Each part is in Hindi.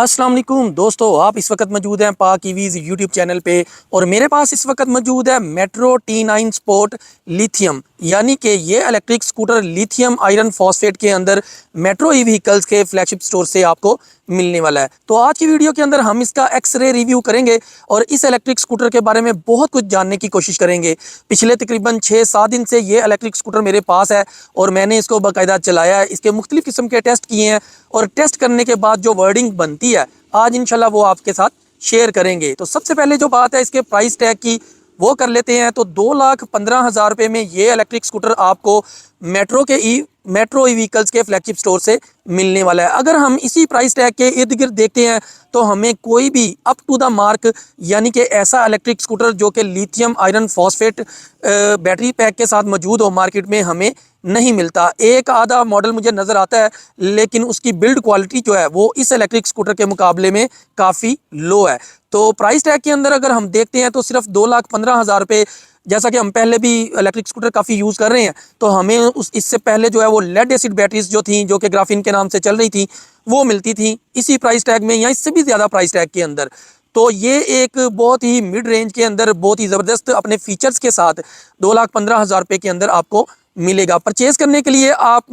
अस्सलाम वालेकुम दोस्तों, आप इस वक्त मौजूद हैं पाक ईवीज़ यूट्यूब चैनल पे और मेरे पास इस वक्त मौजूद है मेट्रो T9 स्पोर्ट लिथियम, यानी कि ये electric scooter lithium iron phosphate के अंदर मेट्रो ई व्हीकल्स के फ्लैगशिप स्टोर से आपको मिलने वाला है। तो आज की वीडियो के अंदर हम इसका एक्सरे रिव्यू करेंगे और इस इलेक्ट्रिक स्कूटर के बारे में बहुत कुछ जानने की कोशिश करेंगे। पिछले तकरीबन 6-7 दिन से ये इलेक्ट्रिक स्कूटर मेरे पास है और मैंने इसको बाकायदा चलाया है, इसके मुख्तलिफ किस्म के टेस्ट किए हैं और टेस्ट करने के बाद जो वर्डिंग बनती है आज इंशाल्लाह वो आपके साथ शेयर करेंगे। तो सबसे पहले जो बात है इसके प्राइस टैग की वो कर लेते हैं। तो 2,15,000 रुपये में ये इलेक्ट्रिक स्कूटर आपको मेट्रो ई व्हीकल्स के फ्लैगशिप स्टोर से मिलने वाला है। अगर हम इसी प्राइस टैग के इर्द गिर्द देखते हैं तो हमें कोई भी अप टू द मार्क यानी कि ऐसा इलेक्ट्रिक स्कूटर जो कि lithium iron phosphate battery pack के साथ मौजूद हो मार्केट में हमें नहीं मिलता। एक आधा मॉडल मुझे नज़र आता है, लेकिन उसकी बिल्ड क्वालिटी जो है वो इस इलेक्ट्रिक स्कूटर के मुकाबले में काफ़ी लो है। तो प्राइस टैग के अंदर अगर हम देखते हैं तो सिर्फ 2,15,000 रुपये, जैसा कि हम पहले भी इलेक्ट्रिक स्कूटर काफ़ी यूज़ कर रहे हैं तो हमें इससे पहले जो है वो लेड एसिड बैटरीज जो थी जो कि ग्राफीन के नाम से चल रही थी वो मिलती थी इसी प्राइस टैग में या इससे भी ज़्यादा प्राइस टैग के अंदर। तो ये एक बहुत ही मिड रेंज के अंदर बहुत ही ज़बरदस्त अपने फीचर्स के साथ 2,15,000 रुपये के अंदर आपको मिलेगा। परचेज़ करने के लिए आप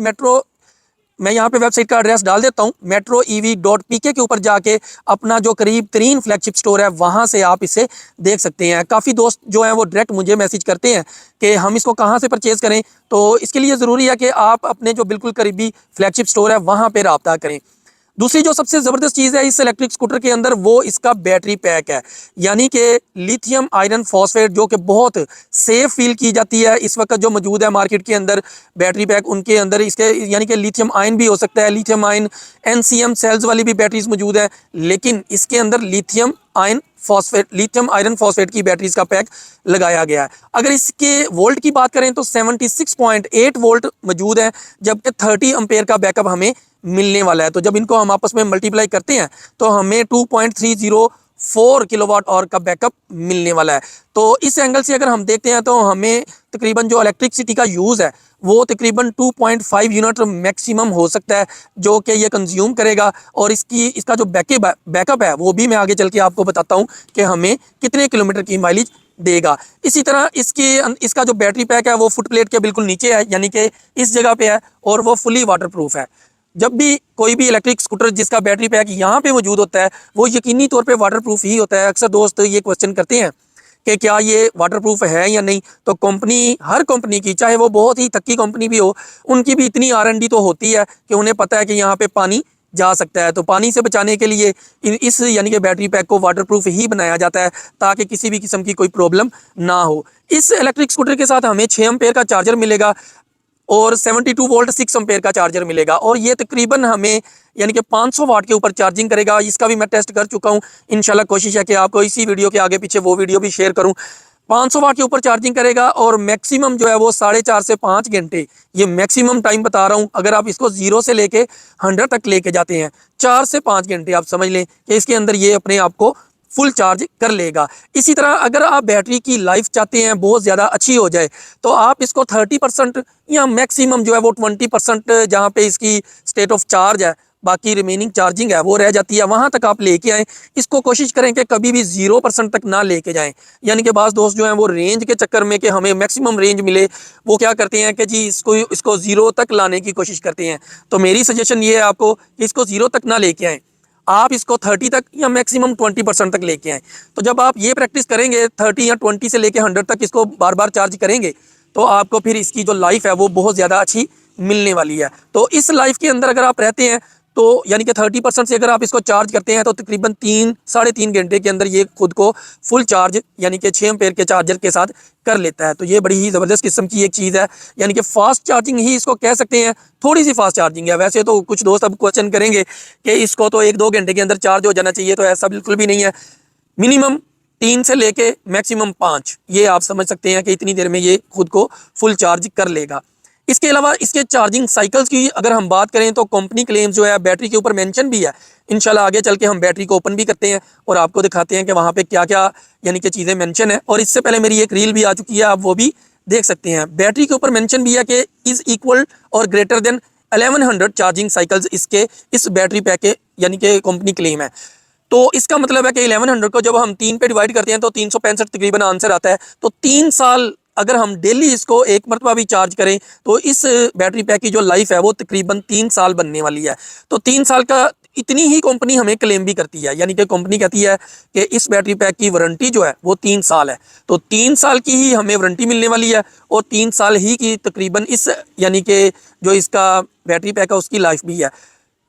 मैं यहाँ पे वेबसाइट का एड्रेस डाल देता हूँ, metroev.pk के ऊपर जाके अपना जो करीब तरीन फ्लैगशिप स्टोर है वहाँ से आप इसे देख सकते हैं। काफ़ी दोस्त जो हैं वो डायरेक्ट मुझे मैसेज करते हैं कि हम इसको कहाँ से परचेज़ करें, तो इसके लिए ज़रूरी है कि आप अपने जो बिल्कुल करीबी फ्लैगशिप स्टोर है वहाँ पर रब्ता करें। दूसरी जो सबसे ज़बरदस्त चीज़ है इस इलेक्ट्रिक स्कूटर के अंदर वो इसका बैटरी पैक है, यानी कि लिथियम आयरन फॉस्फेट जो कि बहुत सेफ फील की जाती है इस वक्त जो मौजूद है मार्केट के अंदर बैटरी पैक उनके अंदर इसके यानी कि लिथियम आयन भी हो सकता है, लिथियम आयन NCM सेल्स वाली भी बैटरीज मौजूद है, लेकिन इसके अंदर लिथियम आयरन फॉस्फेट की बैटरीज का पैक लगाया गया है। अगर इसके वोल्ट की बात करें तो 76.8 वोल्ट मौजूद है, जबकि 30 एम्पेयर का बैकअप हमें मिलने वाला है। तो जब इनको हम आपस में मल्टीप्लाई करते हैं तो हमें 2.304 किलोवाट और का बैकअप मिलने वाला है। तो इस एंगल से अगर हम देखते हैं तो हमें तकरीबन जो इलेक्ट्रिसिटी का यूज़ है वो तकरीबन 2.5 यूनिट मैक्सिमम हो सकता है जो कि ये कंज्यूम करेगा। और इसका जो बैकअप है वो भी मैं आगे चल के आपको बताता हूँ कि हमें कितने किलोमीटर की माइलेज देगा। इसी तरह इसका जो बैटरी पैक है वो फुट प्लेट के बिल्कुल नीचे है, यानी कि इस जगह पे है और वो फुली वाटर प्रूफ है। जब भी कोई भी इलेक्ट्रिक स्कूटर जिसका बैटरी पैक यहाँ पे मौजूद होता है वो यकीनी तौर पे वाटर प्रूफ ही होता है। अक्सर दोस्त ये क्वेश्चन करते हैं कि क्या ये वाटर प्रूफ है या नहीं, तो हर कंपनी की, चाहे वो बहुत ही तक्की कंपनी भी हो, उनकी भी इतनी R&D तो होती है कि उन्हें पता है कि यहाँ पे पानी जा सकता है। तो पानी से बचाने के लिए इस यानी कि बैटरी पैक को वाटर प्रूफ ही बनाया जाता है ताकि किसी भी किस्म की कोई प्रॉब्लम ना हो। इस इलेक्ट्रिक स्कूटर के साथ हमें 6 एम्पेयर का चार्जर मिलेगा और 72 वोल्ट 6 एम्पेयर का चार्जर मिलेगा और ये तकरीबन हमें यानी कि 500 वाट के ऊपर चार्जिंग करेगा। इसका भी मैं टेस्ट कर चुका हूँ, इंशाल्लाह कोशिश है कि आपको इसी वीडियो के आगे पीछे वो वीडियो भी शेयर करूँ। 500 वाट के ऊपर चार्जिंग करेगा और मैक्सिमम जो है वो 4.5 से 5 घंटे, ये मैक्सिमम टाइम बता रहा हूँ। अगर आप इसको 0 से लेके 100 तक लेके जाते हैं 4 से 5 घंटे आप समझ लें कि इसके अंदर ये अपने आप को फुल चार्ज कर लेगा। इसी तरह अगर आप बैटरी की लाइफ चाहते हैं बहुत ज़्यादा अच्छी हो जाए तो आप इसको 30% या मैक्सिमम जो है वो 20% जहाँ पे इसकी स्टेट ऑफ चार्ज है, बाकी रिमेनिंग चार्जिंग है वो रह जाती है, वहाँ तक आप लेके आएँ। इसको कोशिश करें कि कभी भी 0% तक ना लेके जाएं। यानी कि बाज़ दोस्त जो हैं वो रेंज के चक्कर में कि हमें मैक्सिमम रेंज मिले वो क्या करते हैं कि जी इसको 0 तक लाने की कोशिश करते हैं। तो मेरी सजेशन ये है आपको कि इसको 0 तक ना लेके आएँ, आप इसको 30 तक या मैक्सिमम 20% तक लेके आएँ। तो जब आप ये प्रैक्टिस करेंगे 30 या 20 से लेके 100 तक इसको बार बार चार्ज करेंगे तो आपको फिर इसकी जो लाइफ है वो बहुत ज़्यादा अच्छी मिलने वाली है। तो इस लाइफ के अंदर अगर आप रहते हैं तो यानी कि 30% से अगर आप इसको चार्ज करते हैं तो तकरीबन 3-3.5 घंटे के अंदर ये खुद को फुल चार्ज यानी कि 6 एम्पेयर के चार्जर के साथ कर लेता है। तो ये बड़ी ही ज़बरदस्त किस्म की एक चीज़ है, यानी कि फ़ास्ट चार्जिंग ही इसको कह सकते हैं। थोड़ी सी फास्ट चार्जिंग है, वैसे तो कुछ दोस्त अब क्वेश्चन करेंगे कि इसको तो 1-2 घंटे के अंदर चार्ज हो जाना चाहिए, तो ऐसा बिल्कुल भी नहीं है। मिनिमम 3 से लेके मैक्सिमम 5 ये आप समझ सकते हैं कि इतनी देर में ये खुद को फुल चार्ज कर लेगा। इसके अलावा इसके चार्जिंग साइकिल्स की अगर हम बात करें तो कंपनी क्लेम्स जो है बैटरी के ऊपर मेंशन भी है। इंशाल्लाह आगे चल के हम बैटरी को ओपन भी करते हैं और आपको दिखाते हैं कि वहाँ पे क्या क्या यानी कि चीज़ें मेंशन है। और इससे पहले मेरी एक रील भी आ चुकी है, आप वो भी देख सकते हैं। बैटरी के ऊपर मेंशन भी है कि इज़ इक्वल और ग्रेटर देन 1100 चार्जिंग साइकिल्स इसके इस बैटरी पैक के यानी कि कंपनी क्लेम है। तो इसका मतलब है कि 1100 को जब हम 3 पे डिवाइड करते हैं तो 365 तकरीबन आंसर आता है। तो 3 साल अगर हम डेली इसको एक मरतबा भी चार्ज करें तो इस बैटरी पैक की जो लाइफ है वो तकरीबन 3 साल बनने वाली है। तो 3 साल का इतनी ही कंपनी हमें क्लेम भी करती है, यानी कि कंपनी कहती है कि इस बैटरी पैक की वारंटी जो है वो 3 साल है। तो 3 साल की ही हमें वारंटी मिलने वाली है और 3 साल ही की तकरीबन इस यानी कि जो इसका बैटरी पैक है उसकी लाइफ भी है।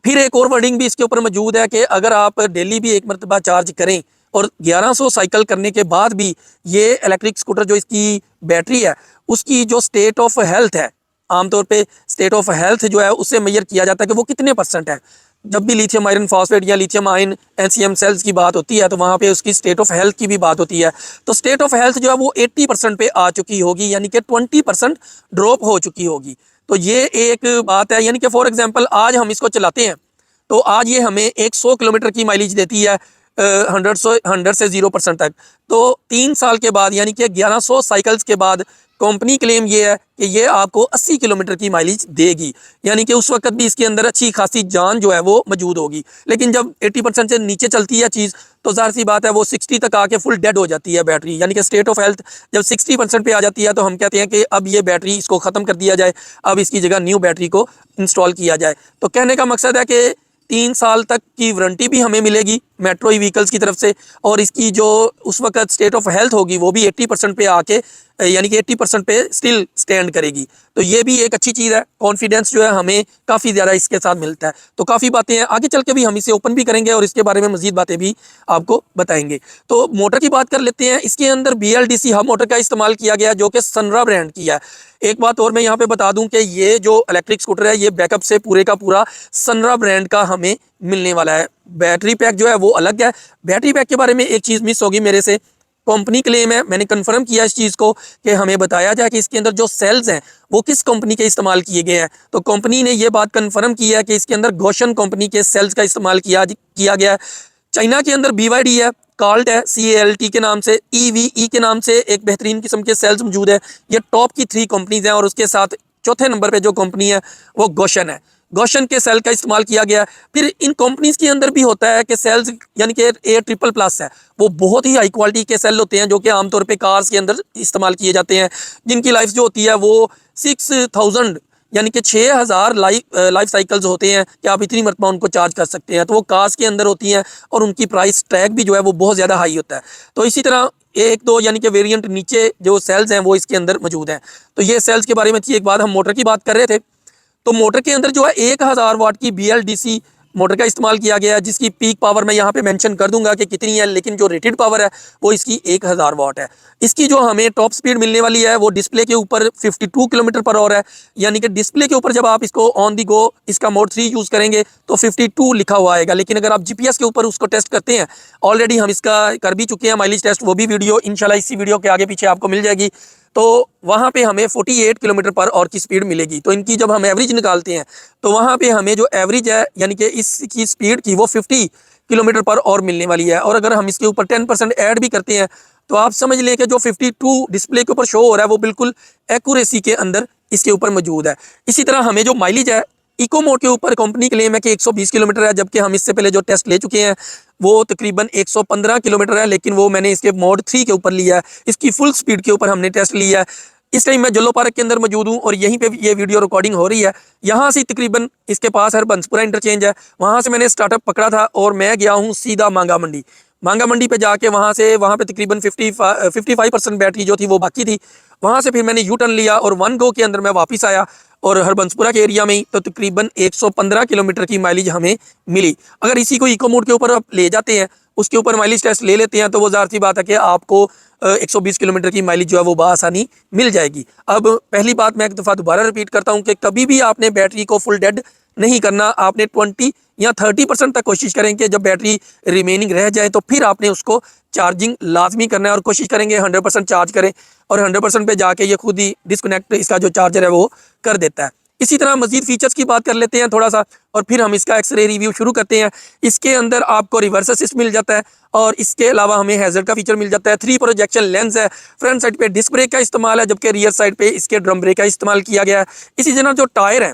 फिर एक और वर्डिंग भी इसके ऊपर मौजूद है कि अगर आप डेली भी एक मरतबा चार्ज करें और 1100 साइकिल करने के बाद भी ये इलेक्ट्रिक स्कूटर जो इसकी बैटरी है उसकी जो स्टेट ऑफ हेल्थ है, आमतौर पे स्टेट ऑफ हेल्थ जो है उससे मेजर किया जाता है कि वो कितने % है। जब भी लिथियम आयरन फॉस्फेट या लिथियम आयन एनसीएम सेल्स की बात होती है तो वहाँ पे उसकी स्टेट ऑफ हेल्थ की भी बात होती है। तो स्टेट ऑफ हेल्थ जो है वो 80% पे आ चुकी होगी, यानी कि 20% ड्रॉप हो चुकी होगी। तो ये एक बात है, यानी कि फॉर एग्जांपल आज हम इसको चलाते हैं तो आज ये हमें 100 किलोमीटर की माइलेज देती है 100 से 0% तक। तो 3 साल के बाद यानी कि 1100 साइकिल्स के बाद कंपनी क्लेम ये है कि ये आपको 80 किलोमीटर की माइलेज देगी, यानी कि उस वक्त भी इसके अंदर अच्छी खासी जान जो है वो मौजूद होगी। लेकिन जब 80% से नीचे चलती है चीज़ तो ज़ाहिर सी बात है वो 60 तक आके फुल डेड हो जाती है बैटरी, यानी कि स्टेट ऑफ हेल्थ जब 60% पे आ जाती है तो हम कहते हैं कि अब ये बैटरी इसको ख़त्म कर दिया जाए, अब इसकी जगह न्यू बैटरी को इंस्टॉल किया जाए। तो कहने का मकसद है कि 3 साल तक की वारंटी भी हमें मिलेगी मेट्रो ई व्हीकल्स की तरफ से और इसकी जो उस वक्त स्टेट ऑफ हेल्थ होगी वो भी 80% पे आके यानी कि 80% पे स्टिल स्टैंड करेगी। तो ये भी एक अच्छी चीज़ है, कॉन्फिडेंस जो है हमें काफ़ी ज़्यादा इसके साथ मिलता है। तो काफ़ी बातें हैं, आगे चल के भी हम इसे ओपन भी करेंगे और इसके बारे में मज़ीद बातें भी आपको बताएंगे। तो मोटर की बात कर लेते हैं। इसके अंदर BLDC हब मोटर का इस्तेमाल किया गया जो कि सनरा ब्रांड की है। एक बात और मैं यहाँ पे बता दूं कि ये जो इलेक्ट्रिक स्कूटर है ये बैकअप से पूरे का पूरा सनरा ब्रांड का हमें मिलने वाला है। बैटरी पैक जो है वो अलग है। बैटरी पैक के बारे में एक चीज़ मिस होगी मेरे से, कंपनी क्लेम है, मैंने कंफर्म किया इस चीज़ को कि हमें बताया जाए कि इसके अंदर जो सेल्स हैं वो किस कंपनी के इस्तेमाल किए गए हैं। तो कंपनी ने ये बात कंफर्म की है कि इसके अंदर गोशन कंपनी के सेल्स का इस्तेमाल किया गया है। चाइना के अंदर BYD है, कार्ल्ट है CALT के नाम से, EVE के नाम से एक बेहतरीन किस्म के सेल्स मौजूद है। ये टॉप की 3 कंपनीज हैं और उसके साथ चौथे नंबर पे जो कंपनी है वो गोशन है। गोशन के सेल का इस्तेमाल किया गया। फिर इन कंपनीज के अंदर भी होता है कि सेल्स यानी कि A++ है, वो बहुत ही हाई क्वालिटी के सेल होते हैं जो कि आमतौर पे कार्स के अंदर इस्तेमाल किए जाते हैं, जिनकी लाइफ जो होती है वो 6000 यानी कि 6000 लाइफ साइकिल्स होते हैं कि आप इतनी मरतबा उनको चार्ज कर सकते हैं। तो वो कार्स के अंदर होती हैं और उनकी प्राइस टैग भी जो है वो बहुत ज़्यादा हाई होता है। तो इसी तरह एक दो यानी कि वेरिएंट नीचे जो सेल्स हैं वो इसके अंदर मौजूद हैं। तो ये सेल्स के बारे में थी। एक बात हम मोटर की बात कर रहे थे तो मोटर के अंदर जो है 1000 वाट की BLDC मोटर का इस्तेमाल किया गया है, जिसकी पीक पावर मैं यहाँ पे मेंशन कर दूंगा कि कितनी है, लेकिन जो रेटेड पावर है वो इसकी 1000 वाट है। इसकी जो हमें टॉप स्पीड मिलने वाली है वो डिस्प्ले के ऊपर 52 किलोमीटर/आवर है, यानी कि डिस्प्ले के ऊपर जब आप इसको ऑन दी गो इसका मोड 3 यूज़ करेंगे तो 52 लिखा हुआ आएगा। लेकिन अगर आप GPS के ऊपर उसको टेस्ट करते हैं, ऑलरेडी हम इसका कर भी चुके हैं माइलेज टेस्ट, वो भी वीडियो इंशाल्लाह इसी वीडियो के आगे पीछे आपको मिल जाएगी। तो वहाँ पे हमें 48 किलोमीटर/आवर की स्पीड मिलेगी। तो इनकी जब हम एवरेज निकालते हैं तो वहाँ पे हमें जो एवरेज है यानी कि इसकी स्पीड की वो 50 किलोमीटर/आवर मिलने वाली है। और अगर हम इसके ऊपर 10% ऐड भी करते हैं तो आप समझ लें कि जो 52 डिस्प्ले के ऊपर शो हो रहा है वो बिल्कुल एक्यूरेसी के अंदर इसके ऊपर मौजूद है। इसी तरह हमें जो माइलेज है इको मोड के ऊपर कंपनी क्लेम है कि 120 किलोमीटर है, जबकि हम इससे पहले जो टेस्ट ले चुके हैं वो तकरीबन 115 किलोमीटर है, लेकिन वो मैंने इसके मोड 3 के ऊपर लिया है। इसकी फुल स्पीड के ऊपर हमने टेस्ट लिया है। इस टाइम मैं जल्लो पार्क के अंदर मौजूद हूँ और यहीं पे ये वीडियो रिकॉर्डिंग हो रही है। यहाँ से तकरीबन इसके पास हरबंसपुरा इंटरचेंज है, वहाँ से मैंने स्टार्टअप पकड़ा था और मैं गया हूँ सीधा मांगा मंडी पे जाके वहाँ पे तकरीबन 55% बैटरी जो थी वो बाकी थी। वहाँ से फिर मैंने यू टर्न लिया और 1 गो के अंदर मैं वापस आया और हरबंसपुरा के एरिया में ही तो तकरीबन 115 किलोमीटर की माइलेज हमें मिली। अगर इसी को इको मोड के ऊपर आप ले जाते हैं, उसके ऊपर माइलेज टेस्ट ले लेते हैं तो वो ज़ाहिर सी बात है कि आपको 120 किलोमीटर की माइलेज जो है वो बआसानी मिल जाएगी। अब पहली बात मैं एक दफ़ा दोबारा रिपीट करता हूँ कि कभी भी आपने बैटरी को फुल डेड नहीं करना। आपने 20 या 30% तक कोशिश करें कि जब बैटरी रिमेनिंग रह जाए तो फिर आपने उसको चार्जिंग लाजमी करना है और कोशिश करेंगे 100% चार्ज करें और 100% पे जाके ये खुद ही डिस्कनेक्ट इसका जो चार्जर है वो कर देता है। इसी तरह मजीद फीचर्स की बात कर लेते हैं थोड़ा सा और फिर हम इसका एक्सरे रिव्यू शुरू करते हैं। इसके अंदर आपको रिवर्स असिस्ट मिल जाता है और इसके अलावा हमें हैजर्ड का फीचर मिल जाता है। 3 प्रोजेक्शन लेंस है। फ्रंट साइड पे डिस्क ब्रेक का इस्तेमाल है, जबकि रियर साइड पे इसके ड्रम ब्रेक का इस्तेमाल किया गया है। इसी तरह जो टायर है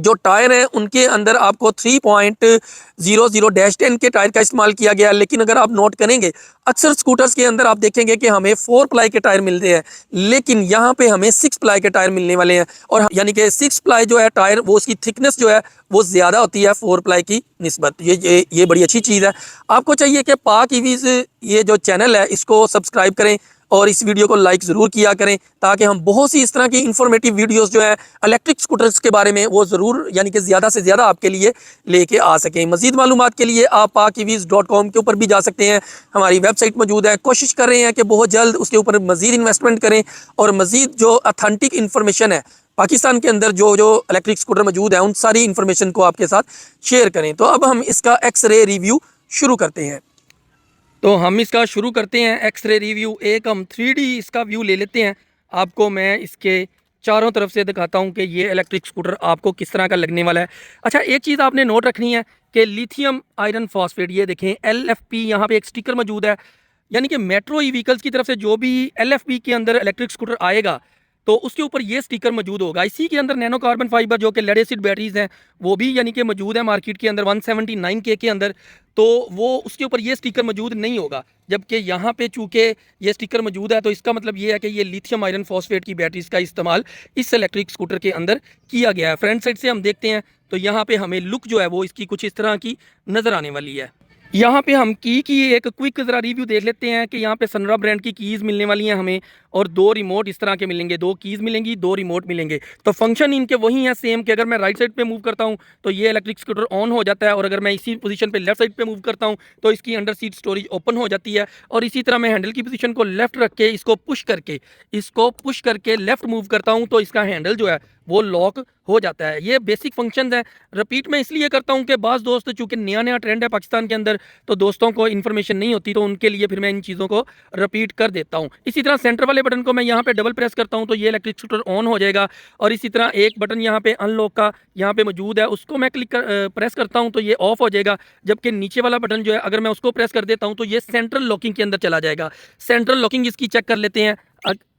जो टायर हैं उनके अंदर आपको 3.00-10 के टायर का इस्तेमाल किया गया है। लेकिन अगर आप नोट करेंगे अक्सर स्कूटर्स के अंदर आप देखेंगे कि हमें 4 प्लाई के टायर मिलते हैं, लेकिन यहाँ पे हमें 6 प्लाई के टायर मिलने वाले हैं। और यानी कि 6 प्लाई जो है टायर, वो उसकी थिकनेस जो है वो ज़्यादा होती है 4 प्लाई की निस्बत। ये बड़ी अच्छी चीज़ है। आपको चाहिए कि पाक ईवीज़ ये जो चैनल है इसको सब्सक्राइब करें और इस वीडियो को लाइक ज़रूर किया करें, ताकि हम बहुत सी इस तरह की इंफॉर्मेटिव वीडियोस जो है इलेक्ट्रिक स्कूटर्स के बारे में वो ज़रूर यानी कि ज़्यादा से ज़्यादा आपके लिए लेके आ सकें। मज़ीद मालूमात के लिए आप pakivis.com के ऊपर भी जा सकते हैं, हमारी वेबसाइट मौजूद है। कोशिश कर रहे हैं कि बहुत जल्द उसके ऊपर मज़ीद इन्वेस्टमेंट करें और मज़ीद जो अथेंटिक इन्फॉर्मेशन है पाकिस्तान के अंदर जो जो इलेक्ट्रिक स्कूटर मौजूद है उन सारी इन्फॉर्मेशन को आपके साथ शेयर करें। तो अब हम इसका एक्स-रे रिव्यू शुरू करते हैं। तो हम इसका शुरू करते हैं एक्स-रे रिव्यू। एक हम 3D इसका व्यू ले लेते हैं। आपको मैं इसके चारों तरफ से दिखाता हूं कि ये इलेक्ट्रिक स्कूटर आपको किस तरह का लगने वाला है। अच्छा, एक चीज़ आपने नोट रखनी है कि लिथियम आयरन फॉस्फेट, ये देखें LFP, यहाँ पे एक स्टिकर मौजूद है। यानी कि मेट्रो ई व्हीकल्स की तरफ से जो भी LFP के अंदर इलेक्ट्रिक स्कूटर आएगा तो उसके ऊपर ये स्टिकर मौजूद होगा। इसी के अंदर नैनो कार्बन फाइबर जो कि लेड एसिड बैटरीज हैं वो भी यानी कि मौजूद है मार्केट के अंदर 179K के अंदर, तो वो उसके ऊपर ये स्टिकर मौजूद नहीं होगा। जबकि यहाँ पे चूँकि ये स्टिकर मौजूद है तो इसका मतलब ये है कि ये लिथियम आयरन फॉस्फेट की बैटरीज का इस्तेमाल इस इलेक्ट्रिक स्कूटर के अंदर किया गया है। फ्रंट साइड से हम देखते हैं तो यहाँ पे हमें लुक जो है वो इसकी कुछ इस तरह की नज़र आने वाली है। यहाँ पे हम की एक क्विक ज़रा रिव्यू देख लेते हैं कि यहाँ पे सनरा ब्रांड की कीज़ मिलने वाली हैं हमें, और 2 रिमोट इस तरह के मिलेंगे, 2 कीज़ मिलेंगी, 2 रिमोट मिलेंगे। तो फंक्शन इनके वही हैं सेम, कि अगर मैं राइट साइड पे मूव करता हूँ तो ये इलेक्ट्रिक स्कूटर ऑन हो जाता है, और अगर मैं इसी पोजीशन पे लेफ्ट साइड पे मूव करता हूँ तो इसकी अंडर सीट स्टोरेज ओपन हो जाती है। और इसी तरह मैं हैंडल की पोजीशन को लेफ्ट रख के इसको पुश करके लेफ्ट मूव करता हूँ तो इसका हैंडल जो है वो लॉक हो जाता है। ये बेसिक फंक्शंस हैं। रिपीट मैं इसलिए करता हूँ कि बाज़ दोस्त, चूँकि नया ट्रेंड है पाकिस्तान के अंदर, तो दोस्तों को इन्फॉर्मेशन नहीं होती, तो उनके लिए फिर मैं इन चीज़ों को रिपीट कर देता हूँ। इसी तरह सेंटर वाले बटन को मैं यहाँ पे डबल प्रेस करता हूँ तो ये इलेक्ट्रिक स्कूटर ऑन हो जाएगा। और इसी तरह एक बटन यहाँ पे अनलॉक का यहाँ पे मौजूद है, उसको मैं प्रेस करता हूँ तो ये ऑफ हो जाएगा। जबकि नीचे वाला बटन जो है अगर मैं उसको प्रेस कर देता हूँ तो ये सेंट्रल लॉकिंग के अंदर चला जाएगा। सेंट्रल लॉकिंग इसकी चेक कर लेते हैं।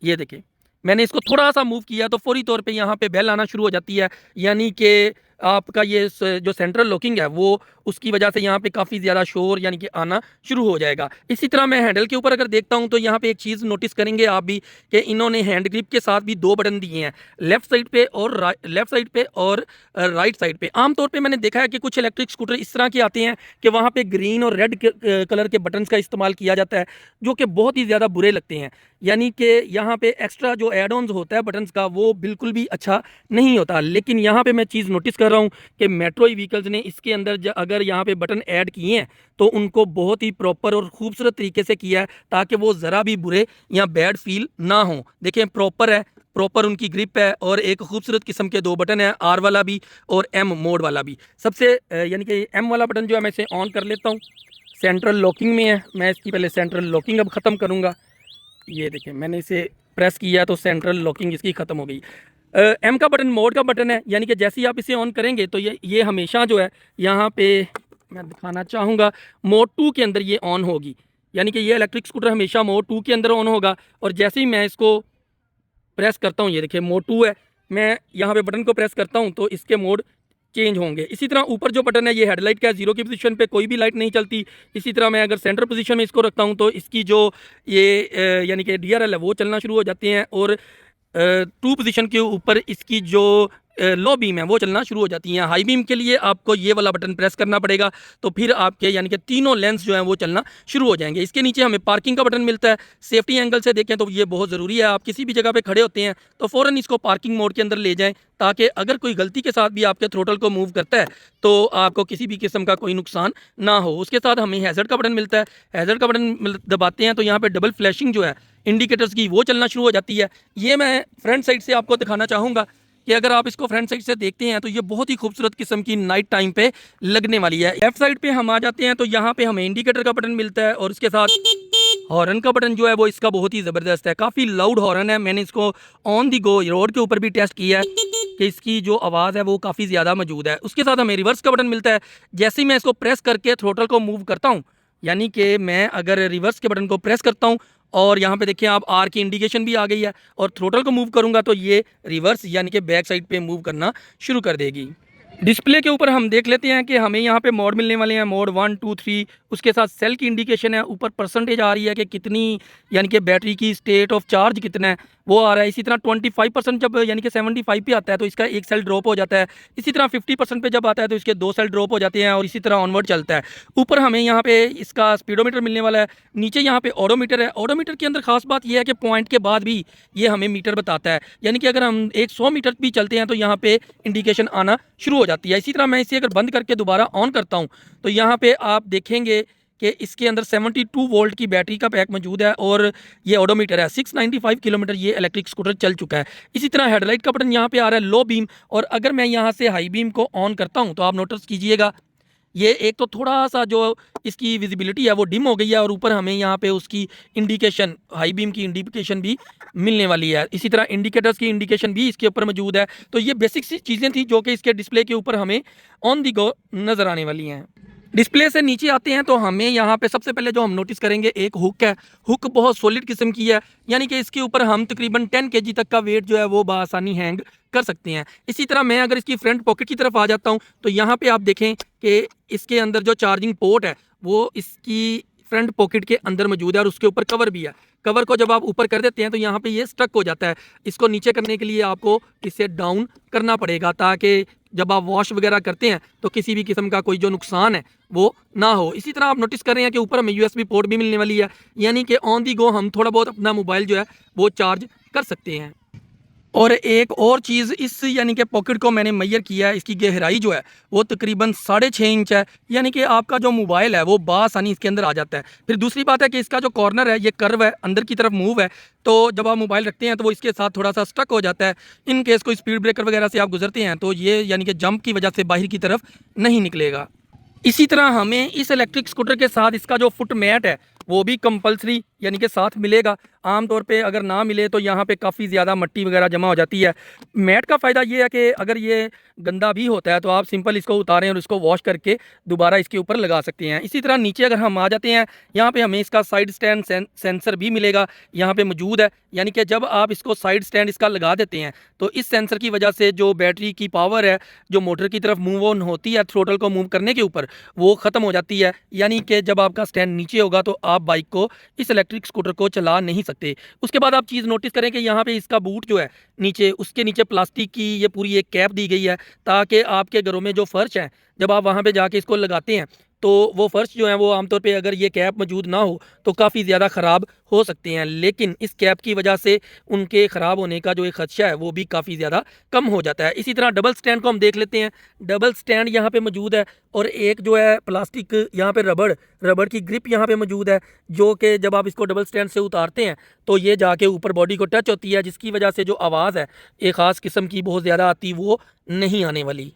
ये देखिए, मैंने इसको थोड़ा सा मूव किया तो फौरी तौर पे यहाँ पे बेल आना शुरू हो जाती है, यानी कि आपका ये जो सेंट्रल लॉकिंग है वो उसकी वजह से यहाँ पे काफ़ी ज़्यादा शोर यानी कि आना शुरू हो जाएगा। इसी तरह मैं हैंडल के ऊपर अगर देखता हूँ तो यहाँ पे एक चीज़ नोटिस करेंगे आप भी कि इन्होंने हैंड ग्रिप के साथ भी 2 बटन दिए हैं, लेफ्ट साइड पे और राइट साइड पे। आमतौर पे मैंने देखा है कि कुछ इलेक्ट्रिक स्कूटर इस तरह के आते हैं कि वहाँ पे ग्रीन और रेड कलर के बटन्स का इस्तेमाल किया जाता है, जो कि बहुत ही ज़्यादा बुरे लगते हैं। यानी कि यहाँ पे एक्स्ट्रा जो एड ऑन्स होता है बटन्स का वो बिल्कुल भी अच्छा नहीं होता। लेकिन यहाँ पे मैं चीज़ नोटिस कर रहा हूँ कि मेट्रो ई व्हीकल्स ने इसके अंदर अगर यहाँ पे बटन ऐड किए हैं तो उनको बहुत ही प्रॉपर और खूबसूरत तरीके से किया है, ताकि वो ज़रा भी बुरे या बैड फील ना हो। देखें, प्रॉपर है, प्रॉपर उनकी ग्रिप है, और एक खूबसूरत किस्म के 2 बटन है, R वाला भी और M मोड वाला भी। सबसे यानी कि M वाला बटन जो है मैं इसे ऑन कर लेता हूँ, सेंट्रल लॉकिंग में है। मैं इसकी पहले सेंट्रल लॉकिंग अब ख़त्म करूँगा। ये देखें, मैंने इसे प्रेस किया तो सेंट्रल लॉकिंग इसकी ख़त्म हो गई। M का बटन मोड का बटन है, यानी कि जैसे ही आप इसे ऑन करेंगे तो ये हमेशा जो है यहाँ पे मैं दिखाना चाहूँगा मोड 2 के अंदर ये ऑन होगी, यानी कि ये इलेक्ट्रिक स्कूटर हमेशा मोड 2 के अंदर ऑन होगा। और जैसे ही मैं इसको प्रेस करता हूँ, ये देखिए मोड 2 है, मैं यहाँ पे बटन को प्रेस करता हूँ तो इसके मोड चेंज होंगे। इसी तरह ऊपर जो बटन है ये हेडलाइट का है, 0 की पोजीशन पे कोई भी लाइट नहीं चलती। इसी तरह मैं अगर सेंटर पोजीशन में इसको रखता हूँ तो इसकी जो ये यानी कि DRL है वो चलना शुरू हो जाते हैं, और 2 पोजीशन के ऊपर इसकी जो लो बीम है वो चलना शुरू हो जाती हैं। हाई बीम के लिए आपको ये वाला बटन प्रेस करना पड़ेगा, तो फिर आपके यानी कि तीनों लेंस जो हैं वो चलना शुरू हो जाएंगे। इसके नीचे हमें पार्किंग का बटन मिलता है। सेफ्टी एंगल से देखें तो ये बहुत ज़रूरी है। आप किसी भी जगह पे खड़े होते हैं तो फ़ौरन इसको पार्किंग मोड के अंदर ले जाएं, ताकि अगर कोई गलती के साथ भी आपके थ्रोटल को मूव करता है तो आपको किसी भी किस्म का कोई नुकसान ना हो। उसके साथ हमें हैज़र्ड का बटन मिलता है। हैज़र्ड का बटन दबाते हैं तो यहाँ पर डबल फ्लैशिंग जो है इंडिकेटर्स की वो चलना शुरू हो जाती है। ये मैं फ्रंट साइड से आपको दिखाना चाहूँगा कि अगर आप इसको फ्रंट साइड से देखते हैं तो ये बहुत ही खूबसूरत किस्म की नाइट टाइम पे लगने वाली है। लेफ्ट साइड पे हम आ जाते हैं तो यहाँ पे हमें इंडिकेटर का बटन मिलता है, और उसके साथ हॉर्न का बटन जो है वो इसका बहुत ही ज़बरदस्त है, काफ़ी लाउड हॉर्न है। मैंने इसको ऑन दी गो रोड के ऊपर भी टेस्ट किया है कि इसकी जो आवाज़ है वो काफ़ी ज़्यादा मौजूद है। उसके साथ हमें रिवर्स का बटन मिलता है। जैसे ही मैं इसको प्रेस करके थ्रोटल को मूव करता हूँ, यानी कि मैं अगर रिवर्स के बटन को प्रेस करता हूँ और यहाँ पे देखिए आप R की इंडिकेशन भी आ गई है, और थ्रोटल को मूव करूँगा तो ये रिवर्स यानी कि बैक साइड पे मूव करना शुरू कर देगी। डिस्प्ले के ऊपर हम देख लेते हैं कि हमें यहाँ पे मोड मिलने वाले हैं, मोड 1 2 3। उसके साथ सेल की इंडिकेशन है, ऊपर परसेंटेज आ रही है कि कितनी, यानी कि बैटरी की स्टेट ऑफ चार्ज कितना है वो आ रहा है। इसी तरह 25% जब यानी कि 75 पे आता है तो इसका एक सेल ड्रॉप हो जाता है। इसी तरह 50% पे जब आता है तो इसके 2 सेल ड्रॉप हो जाते हैं और इसी तरह ऑनवर्ड चलता है। ऊपर हमें यहाँ पे इसका स्पीडोमीटर मिलने वाला है, नीचे यहाँ पे ऑडोमीटर है। ऑडोमीटर के अंदर खास बात यह है कि पॉइंट के बाद भी ये हमें मीटर बताता है, यानी कि अगर हम 100 मीटर भी चलते हैं तो यहाँ पे इंडिकेशन आना शुरू हो जाती है। इसी तरह मैं इसे अगर बंद करके दोबारा ऑन करता हूँ तो यहाँ पे आप देखेंगे कि इसके अंदर 72 वोल्ट की बैटरी का पैक मौजूद है और ये ऑडोमीटर है। 695 किलोमीटर ये इलेक्ट्रिक स्कूटर चल चुका है। इसी तरह हेडलाइट का बटन यहाँ पे आ रहा है लो बीम, और अगर मैं यहाँ से हाई बीम को ऑन करता हूँ तो आप नोटिस कीजिएगा ये एक तो थोड़ा सा जो इसकी विजिबिलिटी है वो डिम हो गई है, और ऊपर हमें यहाँ पे उसकी इंडिकेशन, हाई बीम की इंडिकेशन भी मिलने वाली है। इसी तरह इंडिकेटर्स की इंडिकेशन भी इसके ऊपर मौजूद है। तो ये बेसिक सी चीज़ें थी जो कि इसके डिस्प्ले के ऊपर हमें ऑन दी गो नज़र आने वाली हैं। डिस्प्ले से नीचे आते हैं तो हमें यहाँ पे सबसे पहले जो हम नोटिस करेंगे एक हुक है। हुक बहुत सॉलिड किस्म की है, यानी कि इसके ऊपर हम तकरीबन 10 kg तक का वेट जो है वो बआसानी हैंग कर सकते हैं। इसी तरह मैं अगर इसकी फ्रंट पॉकेट की तरफ आ जाता हूँ तो यहाँ पे आप देखें कि इसके अंदर जो चार्जिंग पोर्ट है वो इसकी फ्रंट पॉकेट के अंदर मौजूद है और उसके ऊपर कवर भी है। कवर को जब आप ऊपर कर देते हैं तो यहाँ पे ये स्टक हो जाता है। इसको नीचे करने के लिए आपको इसे डाउन करना पड़ेगा ताकि जब आप वॉश वगैरह करते हैं तो किसी भी किस्म का कोई जो नुकसान है वो ना हो। इसी तरह आप नोटिस कर रहे हैं कि ऊपर हमें USB पोर्ट भी मिलने वाली है, यानी कि ऑन दी गो हम थोड़ा बहुत अपना मोबाइल जो है वो चार्ज कर सकते हैं। और एक और चीज़, इस यानी कि पॉकेट को मैंने मेजर किया है, इसकी गहराई जो है वो तकरीबन 6.5 इंच है, यानी कि आपका जो मोबाइल है वो बासानी इसके अंदर आ जाता है। फिर दूसरी बात है कि इसका जो कॉर्नर है ये कर्व है, अंदर की तरफ मूव है, तो जब आप मोबाइल रखते हैं तो वो इसके साथ थोड़ा सा स्टक हो जाता है। इन केस कोई स्पीड ब्रेकर वगैरह से आप गुजरते हैं तो ये यानी कि जंप की वजह से बाहर की तरफ नहीं निकलेगा। इसी तरह हमें इस इलेक्ट्रिक स्कूटर के साथ इसका जो फुट मैट है वो भी कंपलसरी यानी कि साथ मिलेगा। आम तौर पे अगर ना मिले तो यहाँ पे काफ़ी ज़्यादा मिट्टी वगैरह जमा हो जाती है। मैट का फ़ायदा ये है कि अगर ये गंदा भी होता है तो आप सिंपल इसको उतारें और इसको वॉश करके दोबारा इसके ऊपर लगा सकते हैं। इसी तरह नीचे अगर हम आ जाते हैं, यहाँ पे हमें इसका साइड स्टैंड सेंसर भी मिलेगा, यहाँ पे मौजूद है। यानी कि जब आप इसको साइड स्टैंड इसका लगा देते हैं तो इस सेंसर की वजह से जो बैटरी की पावर है जो मोटर की तरफ मूव ऑन होती है थ्रोटल को मूव करने के ऊपर, वो ख़त्म हो जाती है। यानी कि जब आपका स्टैंड नीचे होगा तो आप बाइक को, इस इलेक्ट्रिक स्कूटर को चला नहीं सकते। उसके बाद आप चीज़ नोटिस करें कि यहाँ पे इसका बूट जो है नीचे, उसके नीचे प्लास्टिक की ये पूरी एक कैप दी गई है ताकि आपके घरों में जो फर्श है जब आप वहाँ पे जाके इसको लगाते हैं तो वो फर्श जो है वो आमतौर पे अगर ये कैप मौजूद ना हो तो काफ़ी ज़्यादा ख़राब हो सकते हैं, लेकिन इस कैप की वजह से उनके ख़राब होने का जो एक खदशा है वो भी काफ़ी ज़्यादा कम हो जाता है। इसी तरह डबल स्टैंड को हम देख लेते हैं। डबल स्टैंड यहाँ पे मौजूद है और एक जो है प्लास्टिक, यहाँ पे रबड़ की ग्रिप यहाँ पे मौजूद है, जो कि जब आप इसको डबल स्टैंड से उतारते हैं तो ये जाके ऊपर बॉडी को टच होती है, जिसकी वजह से जो आवाज़ है एक ख़ास किस्म की बहुत ज़्यादा आती वो नहीं आने वाली।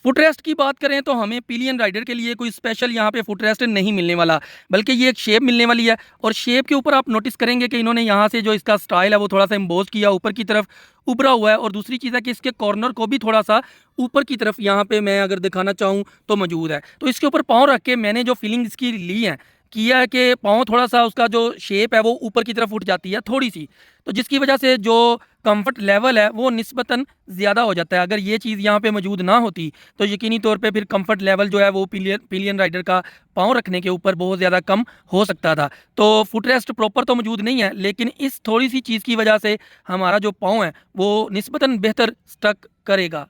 फुटरेस्ट की बात करें तो हमें पिलियन राइडर के लिए कोई स्पेशल यहाँ पे फुटरेस्ट नहीं मिलने वाला, बल्कि ये एक शेप मिलने वाली है। और शेप के ऊपर आप नोटिस करेंगे कि इन्होंने यहाँ से जो इसका स्टाइल है वो थोड़ा सा एम्बोज किया, ऊपर की तरफ उभरा हुआ है। और दूसरी चीज़ है कि इसके कॉर्नर को भी थोड़ा सा ऊपर की तरफ यहाँ पे मैं अगर दिखाना चाहूँ तो मौजूद है। तो इसके ऊपर पाँव रख के मैंने जो फीलिंग इसकी ली है किया है कि पाँव थोड़ा सा उसका जो शेप है वो ऊपर की तरफ उठ जाती है थोड़ी सी, तो जिसकी वजह से जो कंफर्ट लेवल है वो निस्बतन ज़्यादा हो जाता है। अगर ये चीज़ यहाँ पे मौजूद ना होती तो यकीनी तौर पे फिर कंफर्ट लेवल जो है वो पिलियन राइडर का पाँव रखने के ऊपर बहुत ज़्यादा कम हो सकता था। तो फुटरेस्ट प्रॉपर तो मौजूद नहीं है, लेकिन इस थोड़ी सी चीज़ की वजह से हमारा जो पाँव है वो निस्बतन बेहतर स्टक करेगा।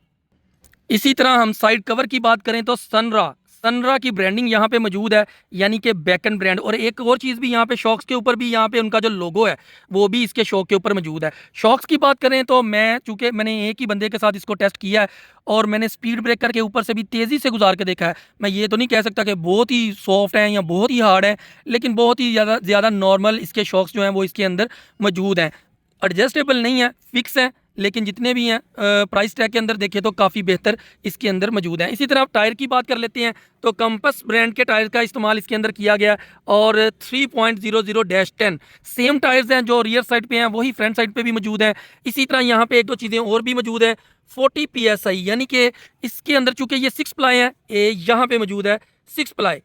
इसी तरह हम साइड कवर की बात करें तो सनरा की ब्रांडिंग यहाँ पे मौजूद है, यानी कि बैकन ब्रांड। और एक और चीज़ भी यहाँ पे शॉक्स के ऊपर भी यहाँ पे उनका जो लोगो है वो भी इसके शॉक के ऊपर मौजूद है। शॉक्स की बात करें तो चूँकि मैंने एक ही बंदे के साथ इसको टेस्ट किया है और मैंने स्पीड ब्रेकर के ऊपर से भी तेज़ी से गुजार के देखा है, मैं ये तो नहीं कह सकता कि बहुत ही सॉफ्ट हैं या बहुत ही हार्ड है, लेकिन बहुत ही ज़्यादा नॉर्मल इसके शॉक्स जो हैं वो इसके अंदर मौजूद हैं। एडजस्टेबल नहीं है, फिक्स है, लेकिन जितने भी हैं प्राइस टैग के अंदर देखें तो काफ़ी बेहतर इसके अंदर मौजूद हैं। इसी तरह आप टायर की बात कर लेते हैं तो कंपस ब्रांड के टायर का इस्तेमाल इसके अंदर किया गया और 3.00-10 सेम टायर्स हैं जो रियर साइड पे हैं वही फ्रंट साइड पे भी मौजूद हैं। इसी तरह यहाँ पे एक दो चीज़ें और भी मौजूद हैं। 40 PSI, यानी कि इसके अंदर चूँकि ये 6 प्लाई है, यहाँ पे मौजूद है 6 प्लाई,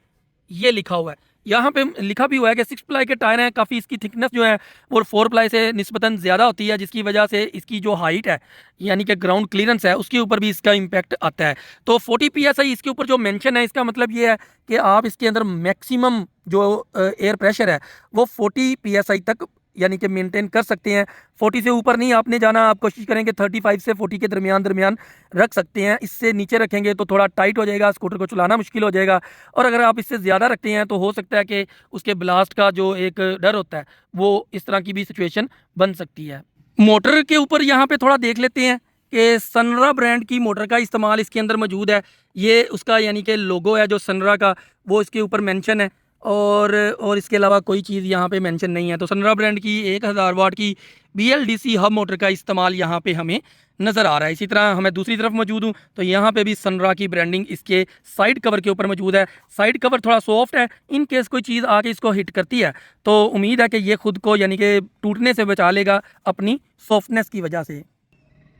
ये लिखा हुआ है। यहाँ पे लिखा भी हुआ है कि 6 प्लाई के टायर हैं, काफ़ी इसकी थिकनेस जो है वो 4 प्लाई से निस्बतन ज़्यादा होती है, जिसकी वजह से इसकी जो हाइट है यानी कि ग्राउंड क्लियरेंस है उसके ऊपर भी इसका इम्पैक्ट आता है। तो 40 PSI इसके ऊपर जो मेंशन है, इसका मतलब ये है कि आप इसके अंदर मैक्सिमम जो एयर प्रेशर है वो 40 PSI तक यानी कि मेंटेन कर सकते हैं। 40 से ऊपर नहीं आपने जाना, आप कोशिश करेंगे 35 से 40 के दरमियान रख सकते हैं। इससे नीचे रखेंगे तो थोड़ा टाइट हो जाएगा, स्कूटर को चलाना मुश्किल हो जाएगा। और अगर आप इससे ज़्यादा रखते हैं तो हो सकता है कि उसके ब्लास्ट का जो एक डर होता है वो इस तरह की भी सिचुएशन बन सकती है। मोटर के ऊपर यहाँ पे थोड़ा देख लेते हैं कि सनरा ब्रांड की मोटर का इस्तेमाल इसके अंदर मौजूद है। ये उसका यानी कि लोगो है जो सनरा का, वो इसके ऊपर मेंशन है और इसके अलावा कोई चीज़ यहाँ पे मेंशन नहीं है। तो सनरा ब्रांड की 1000 वाट की BLDC हब मोटर का इस्तेमाल यहाँ पे हमें नज़र आ रहा है। इसी तरह हमें दूसरी तरफ मौजूद हूँ तो यहाँ पे भी सनरा की ब्रांडिंग इसके साइड कवर के ऊपर मौजूद है। साइड कवर थोड़ा सॉफ्ट है, इन केस कोई चीज़ आके इसको हिट करती है तो उम्मीद है कि ये खुद को यानी कि टूटने से बचा लेगा अपनी सॉफ्टनेस की वजह से।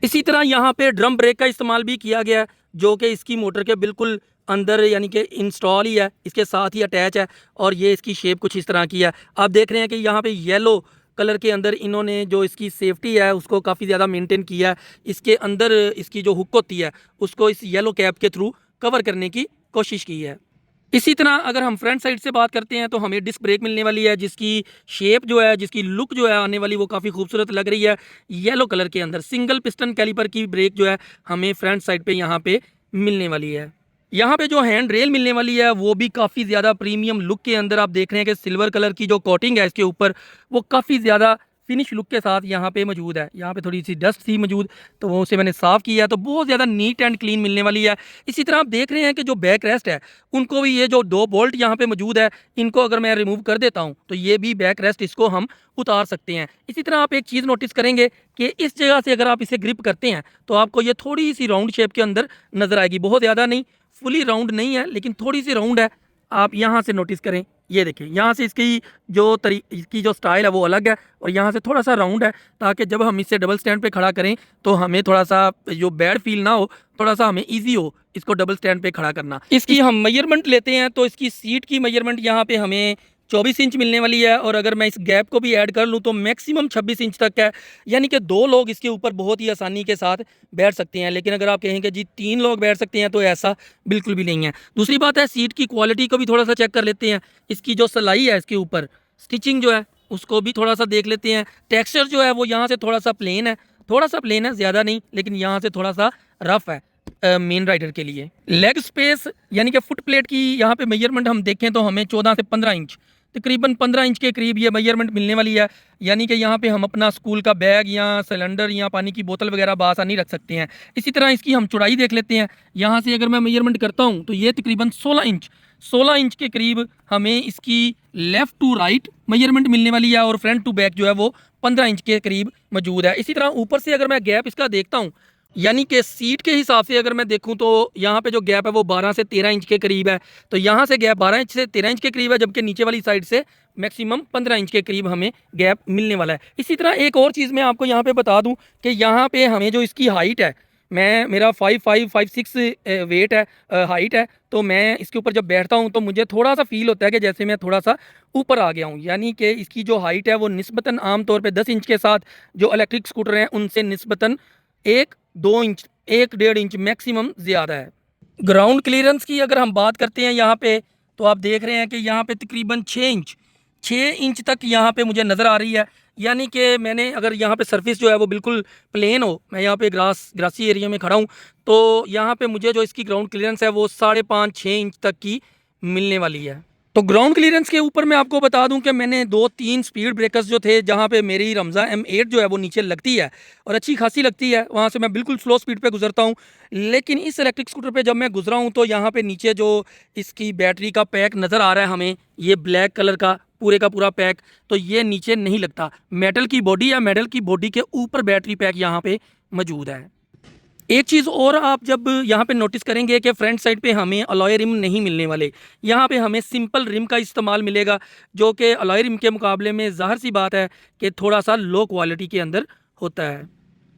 इसी तरह यहाँ पे ड्रम ब्रेक का इस्तेमाल भी किया गया है जो कि इसकी मोटर के बिल्कुल अंदर यानी कि इंस्टॉल ही है, इसके साथ ही अटैच है और ये इसकी शेप कुछ इस तरह की है। आप देख रहे हैं कि यहाँ पे येलो कलर के अंदर इन्होंने जो इसकी सेफ्टी है उसको काफ़ी ज़्यादा मेंटेन किया है। इसके अंदर इसकी जो हुक होती है उसको इस येलो कैप के थ्रू कवर करने की कोशिश की है। इसी तरह अगर हम फ्रंट साइड से बात करते हैं तो हमें डिस्क ब्रेक मिलने वाली है, जिसकी शेप जो है, जिसकी लुक जो है आने वाली वो काफ़ी खूबसूरत लग रही है। येलो कलर के अंदर सिंगल पिस्टन कैलिपर की ब्रेक जो है हमें फ्रंट साइड पे यहाँ पे मिलने वाली है। यहाँ पे जो हैंड रेल मिलने वाली है वो भी काफ़ी ज़्यादा प्रीमियम लुक के अंदर, आप देख रहे हैं कि सिल्वर कलर की जो कोटिंग है इसके ऊपर वो काफ़ी ज़्यादा फिनिश लुक के साथ यहाँ पे मौजूद है। यहाँ पे थोड़ी सी डस्ट थी मौजूद तो वो उसे मैंने साफ़ किया तो बहुत ज़्यादा नीट एंड क्लीन मिलने वाली है। इसी तरह आप देख रहे हैं कि जो बैक रेस्ट है उनको भी, ये जो 2 बोल्ट यहाँ पे मौजूद है इनको अगर मैं रिमूव कर देता हूँ तो ये भी बैक रेस्ट इसको हम उतार सकते हैं। इसी तरह आप एक चीज़ नोटिस करेंगे कि इस जगह से अगर आप इसे ग्रिप करते हैं तो आपको ये थोड़ी सी राउंड शेप के अंदर नज़र आएगी, बहुत ज़्यादा नहीं, फुली राउंड नहीं है लेकिन थोड़ी सी राउंड है। आप यहाँ से नोटिस करें, ये देखें यहाँ से इसकी इसकी जो स्टाइल है वो अलग है और यहाँ से थोड़ा सा राउंड है ताकि जब हम इसे डबल स्टैंड पे खड़ा करें तो हमें थोड़ा सा जो बैड फील ना हो, थोड़ा सा हमें इजी हो इसको डबल स्टैंड पे खड़ा करना। इसकी हम मेजरमेंट लेते हैं तो इसकी सीट की मेजरमेंट यहाँ पे हमें 24 इंच मिलने वाली है और अगर मैं इस गैप को भी ऐड कर लूँ तो मैक्सिमम 26 इंच तक है, यानी कि 2 लोग इसके ऊपर बहुत ही आसानी के साथ बैठ सकते हैं। लेकिन अगर आप कहेंगे जी 3 लोग बैठ सकते हैं तो ऐसा बिल्कुल भी नहीं है। दूसरी बात है सीट की क्वालिटी को भी थोड़ा सा चेक कर लेते हैं। इसकी जो सिलाई है इसके ऊपर स्टिचिंग जो है उसको भी थोड़ा सा देख लेते हैं। टेक्सचर जो है वो यहाँ से थोड़ा सा प्लेन है, ज़्यादा नहीं, लेकिन यहाँ से थोड़ा सा रफ है मेन राइडर के लिए। लेग स्पेस यानी कि फुट प्लेट की यहाँ पे मेजरमेंट हम देखें तो हमें 14 से 15 इंच, तकरीबन 15 इंच के करीब ये मेजरमेंट मिलने वाली है। यानी कि यहाँ पे हम अपना स्कूल का बैग या सिलेंडर या पानी की बोतल वगैरह बासानी रख सकते हैं। इसी तरह इसकी हम चौड़ाई देख लेते हैं। यहाँ से अगर मैं मेजरमेंट करता हूँ तो ये तकरीबन 16 इंच के करीब हमें इसकी लेफ़्ट टू राइट मेजरमेंट मिलने वाली है और फ्रंट टू बैक जो है वो 15 इंच के करीब मौजूद है। इसी तरह ऊपर से अगर मैं गैप इसका देखता हूँ यानी कि सीट के हिसाब से अगर मैं देखूं तो यहाँ पे जो गैप है वो 12 से 13 इंच के करीब है। तो यहाँ से गैप 12 इंच से 13 इंच के करीब है, जबकि नीचे वाली साइड से मैक्सिमम 15 इंच के करीब हमें गैप मिलने वाला है। इसी तरह एक और चीज़ मैं आपको यहाँ पे बता दूं कि यहाँ पे हमें जो इसकी हाइट है, मेरा 5'6" वेट है, हाइट है, तो मैं इसके ऊपर जब बैठता हूँ तो मुझे थोड़ा सा फील होता है कि जैसे मैं थोड़ा सा ऊपर आ गया हूँ। यानी कि इसकी जो हाइट है वो निस्बतन आमतौर पे 10 इंच के साथ जो इलेक्ट्रिक स्कूटर हैं उनसे निस्बतन 1-2 इंच 1-1.5 इंच मैक्सिमम ज़्यादा है। ग्राउंड क्लियरेंस की अगर हम बात करते हैं यहाँ पे तो आप देख रहे हैं कि यहाँ पे तकरीबन 6 इंच तक यहाँ पे मुझे नज़र आ रही है। यानी कि मैंने अगर यहाँ पे सरफेस जो है वो बिल्कुल प्लेन हो, मैं यहाँ पे ग्रासी एरिया में खड़ा हूँ, तो यहाँ पे मुझे जो इसकी ग्राउंड क्लियरेंस है वो 5.5-6 इंच तक की मिलने वाली है। तो ग्राउंड क्लियरेंस के ऊपर मैं आपको बता दूं कि मैंने 2-3 स्पीड ब्रेकर्स जो थे जहां पे मेरी रमज़ा M8 जो है वो नीचे लगती है और अच्छी खासी लगती है, वहां से मैं बिल्कुल स्लो स्पीड पे गुजरता हूं। लेकिन इस इलेक्ट्रिक स्कूटर पे जब मैं गुजरा हूं तो यहाँ पे नीचे जो इसकी बैटरी का पैक नज़र आ रहा है हमें, ये ब्लैक कलर का पूरा पैक, तो ये नीचे नहीं लगता। मेटल की बॉडी या मेटल की बॉडी के ऊपर बैटरी पैक यहाँ पे मौजूद है। एक चीज़ और आप जब यहाँ पे नोटिस करेंगे कि फ्रंट साइड पे हमें अलॉय रिम नहीं मिलने वाले, यहाँ पे हमें सिंपल रिम का इस्तेमाल मिलेगा, जो कि अलॉय रिम के मुकाबले में ज़ाहिर सी बात है कि थोड़ा सा लो क्वालिटी के अंदर होता है।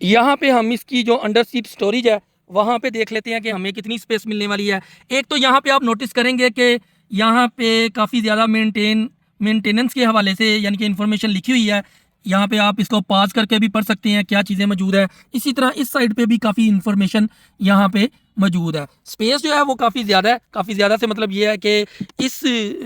यहाँ पे हम इसकी जो अंडर सीट स्टोरेज है वहाँ पे देख लेते हैं कि हमें कितनी स्पेस मिलने वाली है। एक तो यहाँ पे आप नोटिस करेंगे कि यहाँ पे काफ़ी ज़्यादा मेंटेनेंस के हवाले से यानी कि इन्फॉर्मेशन लिखी हुई है। यहाँ पे आप इसको पॉज करके भी पढ़ सकते हैं क्या चीज़ें मौजूद है। इसी तरह इस साइड पे भी काफ़ी इन्फॉर्मेशन यहाँ पे मौजूद है। स्पेस जो है वो काफ़ी ज़्यादा है। काफ़ी ज़्यादा से मतलब ये है कि इस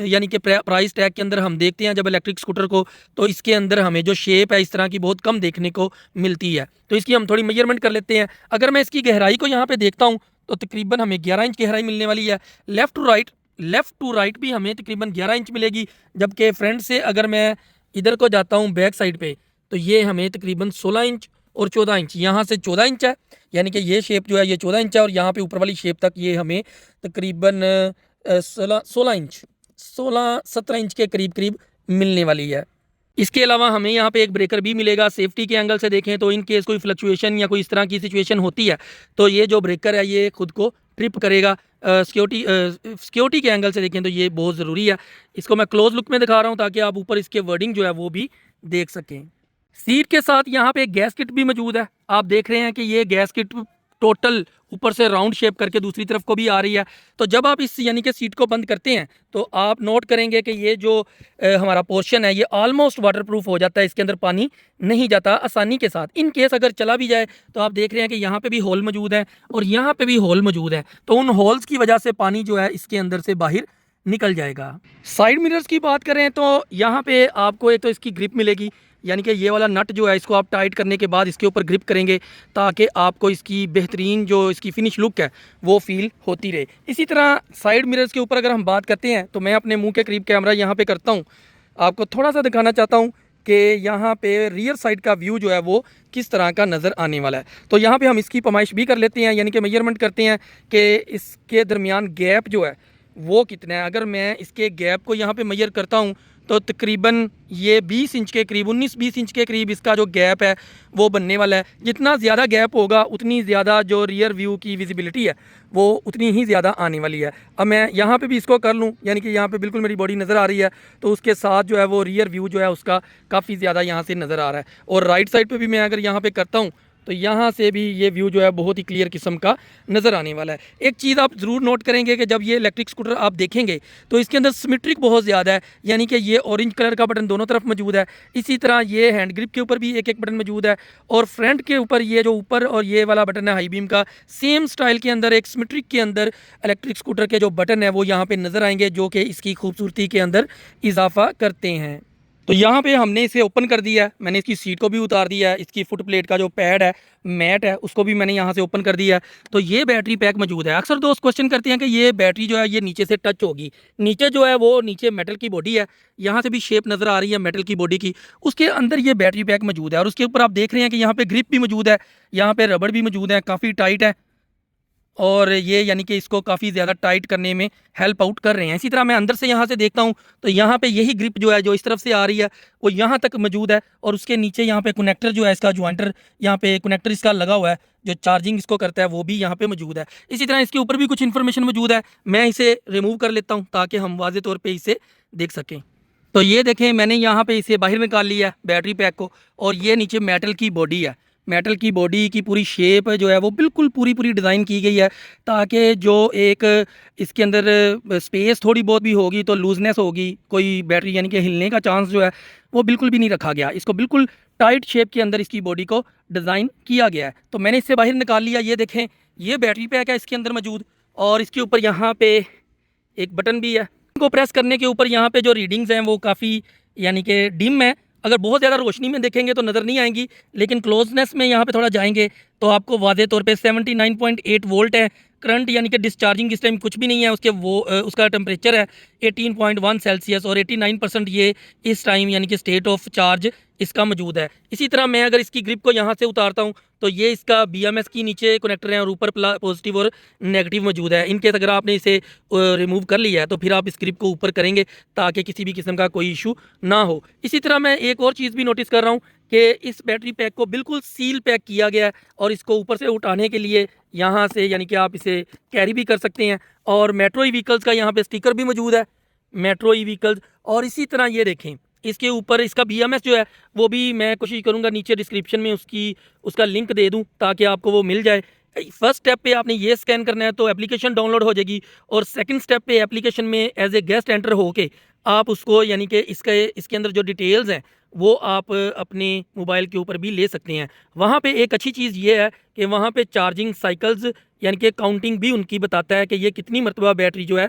यानी कि प्राइस टैग के अंदर हम देखते हैं जब इलेक्ट्रिक स्कूटर को, तो इसके अंदर हमें जो शेप है इस तरह की बहुत कम देखने को मिलती है। तो इसकी हम थोड़ी मेजरमेंट कर लेते हैं। अगर मैं इसकी गहराई को यहाँ पे देखता हूँ तो तकरीबन हमें 11 इंच गहराई मिलने वाली है। लेफ़्ट टू राइट भी हमें तकरीबन 11 इंच मिलेगी, जबकि फ्रंट से अगर मैं इधर को जाता हूँ बैक साइड पे तो ये हमें तकरीबन 16 इंच और 14 इंच, यहाँ से 14 इंच है यानी कि ये शेप जो है ये 14 इंच है, और यहाँ पे ऊपर वाली शेप तक ये हमें तकरीबन 16-17 इंच के करीब करीब मिलने वाली है। इसके अलावा हमें यहाँ पे एक ब्रेकर भी मिलेगा। सेफ्टी के एंगल से देखें तो इन केस कोई फ्लक्चुएशन या कोई इस तरह की सिचुएशन होती है तो ये जो ब्रेकर है ये खुद को ट्रिप करेगा। सिक्योरिटी के एंगल से देखें तो ये बहुत ज़रूरी है। इसको मैं क्लोज लुक में दिखा रहा हूँ ताकि आप ऊपर इसके वर्डिंग जो है वो भी देख सकें। सीट के साथ यहाँ पे एक गैस किट भी मौजूद है। आप देख रहे हैं कि ये गैस किट टोटल ऊपर से राउंड शेप करके दूसरी तरफ को भी आ रही है। तो जब आप इस यानी कि सीट को बंद करते हैं तो आप नोट करेंगे कि ये जो हमारा पोर्शन है ये ऑलमोस्ट वाटरप्रूफ हो जाता है। इसके अंदर पानी नहीं जाता आसानी के साथ। इन केस अगर चला भी जाए तो आप देख रहे हैं कि यहाँ पे भी होल मौजूद है और यहाँ पे भी होल मौजूद है, तो उन होल्स की वजह से पानी जो है इसके अंदर से बाहर निकल जाएगा। साइड मिरर्स की बात करें तो यहाँ पे आपको एक तो इसकी ग्रिप मिलेगी, यानी कि ये वाला नट जो है इसको आप टाइट करने के बाद इसके ऊपर ग्रिप करेंगे ताकि आपको इसकी बेहतरीन जो इसकी फिनिश लुक है वो फील होती रहे। इसी तरह साइड मिरर्स के ऊपर अगर हम बात करते हैं तो मैं अपने मुंह के करीब कैमरा यहाँ पे करता हूँ, आपको थोड़ा सा दिखाना चाहता हूँ कि यहाँ पे रियर साइड का व्यू जो है वो किस तरह का नज़र आने वाला है। तो यहाँ पे हम इसकी पैमाइश भी कर लेते हैं, यानी कि मेजरमेंट करते हैं कि इसके दरमियान गैप जो है वो कितना है। अगर मैं इसके गैप को यहाँ पे मेजर करता हूँ तो तकरीबन ये 20 इंच के करीब 19-20 इंच के करीब इसका जो गैप है वो बनने वाला है। जितना ज़्यादा गैप होगा उतनी ज़्यादा जो रियर व्यू की विजिबिलिटी है वो उतनी ही ज़्यादा आने वाली है। अब मैं यहाँ पे भी इसको कर लूँ, यानी कि यहाँ पे बिल्कुल मेरी बॉडी नज़र आ रही है, तो उसके साथ जो है वो रियर व्यू जो है उसका काफ़ी ज़्यादा यहाँ से नज़र आ रहा है। और राइट साइड पर भी मैं अगर यहाँ पर करता हूँ तो यहाँ से भी ये व्यू जो है बहुत ही क्लियर किस्म का नज़र आने वाला है। एक चीज़ आप ज़रूर नोट करेंगे कि जब ये इलेक्ट्रिक स्कूटर आप देखेंगे तो इसके अंदर सिमेट्रिक बहुत ज़्यादा है, यानी कि ये ऑरेंज कलर का बटन दोनों तरफ मौजूद है। इसी तरह ये हैंड ग्रिप के ऊपर भी एक एक बटन मौजूद है, और फ्रंट के ऊपर ये जो ऊपर और ये वाला बटन है हाई बीम का, सेम स्टाइल के अंदर एक सिमेट्रिक के अंदर इलेक्ट्रिक स्कूटर के जो बटन है वो यहाँ पर नज़र आएंगे, जो कि इसकी खूबसूरती के अंदर इजाफा करते हैं। तो यहाँ पे हमने इसे ओपन कर दिया है, मैंने इसकी सीट को भी उतार दिया है, इसकी फुट प्लेट का जो पैड है मैट है उसको भी मैंने यहाँ से ओपन कर दिया है। तो ये बैटरी पैक मौजूद है। अक्सर दोस्त क्वेश्चन करते हैं कि ये बैटरी जो है ये नीचे से टच होगी। नीचे जो है वो नीचे मेटल की बॉडी है, यहाँ से भी शेप नज़र आ रही है मेटल की बॉडी की, उसके अंदर ये बैटरी पैक मौजूद है। और उसके ऊपर आप देख रहे हैं कि यहाँ पे ग्रिप भी मौजूद है, यहाँ पे रबड़ भी मौजूद है, काफ़ी टाइट है, और ये यानी कि इसको काफ़ी ज़्यादा टाइट करने में हेल्प आउट कर रहे हैं। इसी तरह मैं अंदर से यहाँ से देखता हूँ तो यहाँ पे यही ग्रिप जो है जो इस तरफ से आ रही है वो यहाँ तक मौजूद है, और उसके नीचे यहाँ पे कनेक्टर जो है इसका ज्वाइंटर, यहाँ पे कनेक्टर इसका लगा हुआ है जो चार्जिंग इसको करता है वो भी यहाँ पे मौजूद है। इसी तरह इसके ऊपर भी कुछ इन्फॉर्मेशन मौजूद है, मैं इसे रिमूव कर लेता हूँ ताकि हम वाज़े तौर पर इसे देख सकें। तो ये देखें मैंने यहाँ पे इसे बाहर निकाल लिया है बैटरी पैक को, और ये नीचे मेटल की बॉडी है। मेटल की बॉडी की पूरी शेप जो है वो बिल्कुल पूरी डिज़ाइन की गई है ताकि जो एक इसके अंदर स्पेस थोड़ी बहुत भी होगी तो लूजनेस होगी, कोई बैटरी यानी कि हिलने का चांस जो है वो बिल्कुल भी नहीं रखा गया। इसको बिल्कुल टाइट शेप के अंदर इसकी बॉडी को डिज़ाइन किया गया है। तो मैंने इससे बाहर निकाल लिया। ये देखें ये बैटरी पैक है इसके अंदर मौजूद, और इसके ऊपर यहाँ पे एक बटन भी है। इनको प्रेस करने के ऊपर यहाँ पे जो रीडिंग्स हैं वो काफ़ी यानी कि डिम है, अगर बहुत ज़्यादा रोशनी में देखेंगे तो नज़र नहीं आएंगी, लेकिन क्लोजनेस में यहाँ पे थोड़ा जाएंगे तो आपको वाज़े तौर पे 79.8 वोल्ट है करंट, यानी कि डिस्चार्जिंग इस टाइम कुछ भी नहीं है। उसका टेम्परेचर है 18.1 सेल्सियस, और 89% ये इस टाइम यानी कि स्टेट ऑफ चार्ज इसका मौजूद है। इसी तरह मैं अगर इसकी ग्रिप को यहाँ से उतारता हूँ तो ये इसका BMS की नीचे कनेक्टर है और ऊपर पॉजिटिव और नेगेटिव मौजूद है। इनकेस अगर आपने इसे रिमूव कर लिया है तो फिर आप इस ग्रिप को ऊपर करेंगे ताकि किसी भी किस्म का कोई इशू ना हो। इसी तरह मैं एक और चीज़ भी नोटिस कर रहा हूँ कि इस बैटरी पैक को बिल्कुल सील पैक किया गया है, और इसको ऊपर से उठाने के लिए यहाँ से यानी कि आप इसे कैरी भी कर सकते हैं। और मेट्रो ई व्हीकल्स का यहाँ पे स्टिकर भी मौजूद है, मेट्रो ई व्हीकल्स। और इसी तरह ये देखें इसके ऊपर इसका BMS जो है वो भी मैं कोशिश करूँगा नीचे डिस्क्रिप्शन में उसका लिंक दे दूँ ताकि आपको वो मिल जाए। फर्स्ट स्टेप पे आपने ये स्कैन करना है तो एप्लीकेशन डाउनलोड हो जाएगी, और सेकंड स्टेप पे एप्लीकेशन में एज ए गेस्ट एंटर होके आप उसको यानी कि इसके अंदर जो डिटेल्स हैं वो आप अपने मोबाइल के ऊपर भी ले सकते हैं। वहाँ पे एक अच्छी चीज़ ये है कि वहाँ पे चार्जिंग साइकिल्स यानी कि काउंटिंग भी उनकी बताता है कि ये कितनी मरतबा बैटरी जो है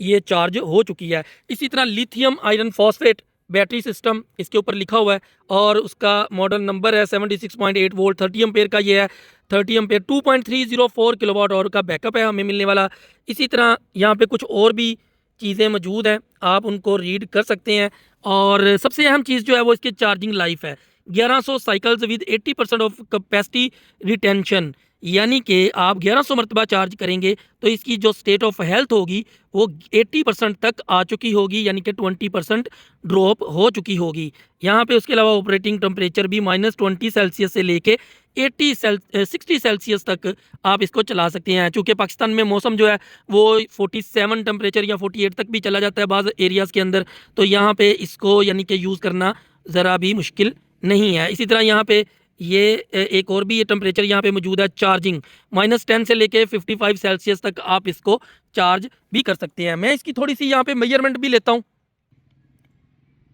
ये चार्ज हो चुकी है। इसी तरह lithium iron phosphate battery system इसके ऊपर लिखा हुआ है और उसका मॉडल नंबर है 76.8 वोल्ट 30 एम्पेयर का ये है। 30 एम्पेयर 2.304 किलोवाट आवर का बैकअप है हमें मिलने वाला। इसी तरह यहाँ पे कुछ और भी चीज़ें मौजूद हैं, आप उनको रीड कर सकते हैं। और सबसे अहम चीज़ जो है वो इसकी चार्जिंग लाइफ है। 1100 cycles with 80% of capacity retention, यानी कि आप 1100 मरतबा चार्ज करेंगे तो इसकी जो स्टेट ऑफ हेल्थ होगी वो 80% तक आ चुकी होगी, यानी कि 20% ड्रॉप हो चुकी होगी। यहाँ पे उसके अलावा ऑपरेटिंग टेम्परेचर भी -20 सेल्सियस से लेके 60 सेल्सियस तक आप इसको चला सकते हैं। चूँकि पाकिस्तान में मौसम जो है वो 47 टेम्परेचर या 48 तक भी चला जाता है बाज़ एरियाज़ के अंदर, तो यहाँ पे इसको यानी कि यूज़ करना ज़रा भी मुश्किल नहीं है। इसी तरह यहाँ पे ये एक और भी ये टेम्परेचर यहाँ पे मौजूद है। चार्जिंग -10 से लेके 55 सेल्सियस तक आप इसको चार्ज भी कर सकते हैं। मैं इसकी थोड़ी सी यहाँ पे मेजरमेंट भी लेता हूँ।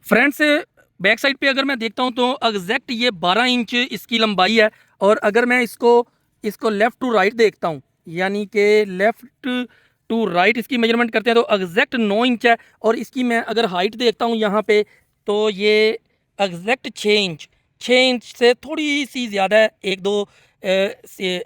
फ्रेंड्स, बैक साइड पे अगर मैं देखता हूँ तो एग्जैक्ट ये 12 इंच इसकी लंबाई है, और अगर मैं इसको लेफ़्ट टू राइट देखता हूँ यानी कि लेफ़्ट टू राइट इसकी मेजरमेंट करते हैं तो एग्जैक्ट 9 इंच है। और इसकी मैं अगर हाइट देखता हूँ यहाँ पे तो ये एग्जैक्ट 6 इंच से थोड़ी सी ज़्यादा है, 1-2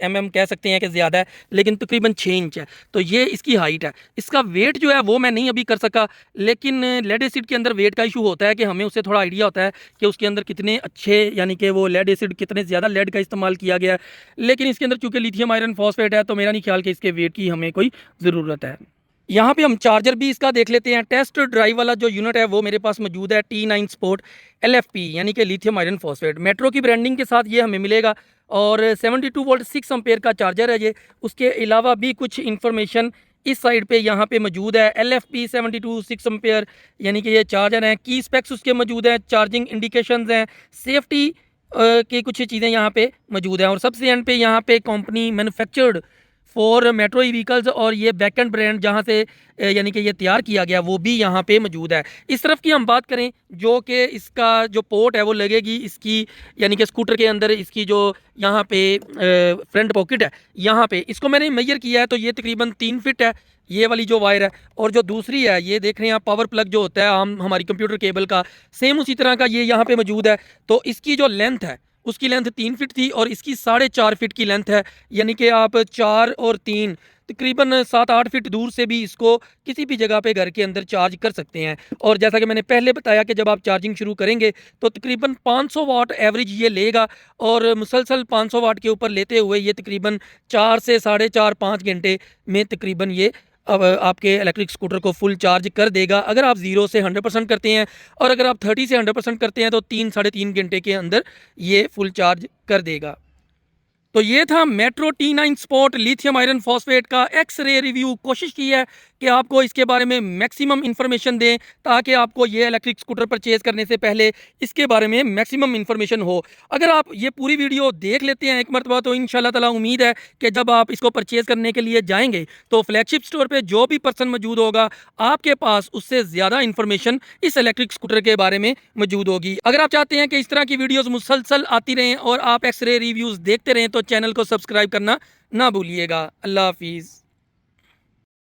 mm कह सकते हैं कि ज़्यादा है, लेकिन तकरीबन 6 इंच है। तो ये इसकी हाइट है। इसका वेट जो है वो मैं नहीं अभी कर सका, लेकिन लेड एसिड के अंदर वेट का इशू होता है कि हमें उससे थोड़ा आइडिया होता है कि उसके अंदर कितने अच्छे यानी कि वो लेड एसिड कितने ज़्यादा लेड का इस्तेमाल किया गया है। लेकिन इसके अंदर चूँकि लिथियम आयरन फॉस्फेट है तो मेरा नहीं ख्याल कि इसके वेट की हमें कोई ज़रूरत है। यहाँ पे हम चार्जर भी इसका देख लेते हैं। टेस्ट ड्राइव वाला जो यूनिट है वो मेरे पास मौजूद है T9 स्पोर्ट LFP यानी कि लिथियम आयरन फॉस्फेट। मेट्रो की ब्रांडिंग के साथ ये हमें मिलेगा और 72 वोल्ट 6 एम्पेयर का चार्जर है ये। उसके अलावा भी कुछ इन्फॉर्मेशन इस साइड पे यहाँ पे मौजूद है। LFP 72 6 एम्पेयर यानी कि ये चार्जर है। की स्पेक्स उसके मौजूद हैं, चार्जिंग इंडिकेशंस हैं, सेफ्टी की कुछ चीज़ें यहाँ पे मौजूद हैं। और सबसे एंड पे यहाँ पे company manufactured for metro E vehicles और ये बैक एंड ब्रांड जहाँ से यानी कि ये तैयार किया गया वो भी यहाँ पे मौजूद है। इस तरफ की हम बात करें जो कि इसका जो पोर्ट है वो लगेगी इसकी यानी कि स्कूटर के अंदर इसकी जो यहाँ पे फ्रंट पॉकेट है यहाँ पे इसको मैंने मेजर किया है तो ये तकरीबन 3 फीट है ये वाली जो वायर है। और जो दूसरी है ये देख रहे हैं आप, पावर प्लग जो होता है आम हमारी कंप्यूटर केबल का, सेम उसी तरह का ये यहाँ पे मौजूद है। तो इसकी जो लेंथ है उसकी लेंथ 3 फीट थी और इसकी 4.5 फीट की लेंथ है, यानी कि आप 4 और 3 तकरीबन 7-8 फीट दूर से भी इसको किसी भी जगह पे घर के अंदर चार्ज कर सकते हैं। और जैसा कि मैंने पहले बताया कि जब आप चार्जिंग शुरू करेंगे तो तकरीबन 500 वाट एवरेज ये लेगा और मुसलसल 500 वाट के ऊपर लेते हुए ये तकरीबन 4 से 4.5-5 घंटे में तकरीबन ये अब आपके इलेक्ट्रिक स्कूटर को फुल चार्ज कर देगा अगर आप 0 से 100% करते हैं। और अगर आप 30 से 100% करते हैं तो 3-3.5 घंटे के अंदर ये फुल चार्ज कर देगा। तो ये था metro T9 sport lithium iron phosphate का एक्स-रे रिव्यू। कोशिश की है कि आपको इसके बारे में मैक्सिमम इन्फॉर्मेशन दें ताकि आपको ये इलेक्ट्रिक स्कूटर परचेज़ करने से पहले इसके बारे में मैक्सिमम इन्फॉर्मेशन हो। अगर आप ये पूरी वीडियो देख लेते हैं एक मरतबा तो इंशाल्लाह ताला उम्मीद है कि जब आप इसको परचेज़ करने के लिए जाएंगे तो फ्लैगशिप स्टोर पर जो भी पर्सन मौजूद होगा आपके पास उससे ज़्यादा इन्फॉर्मेशन इस इलेक्ट्रिक स्कूटर के बारे में मौजूद होगी। अगर आप चाहते हैं कि इस तरह की वीडियोज़ मुसलसल आती रहें और आप एक्स-रे रिव्यूज़ देखते रहें तो चैनल को सब्सक्राइब करना ना भूलिएगा। अल्लाह हाफिज़।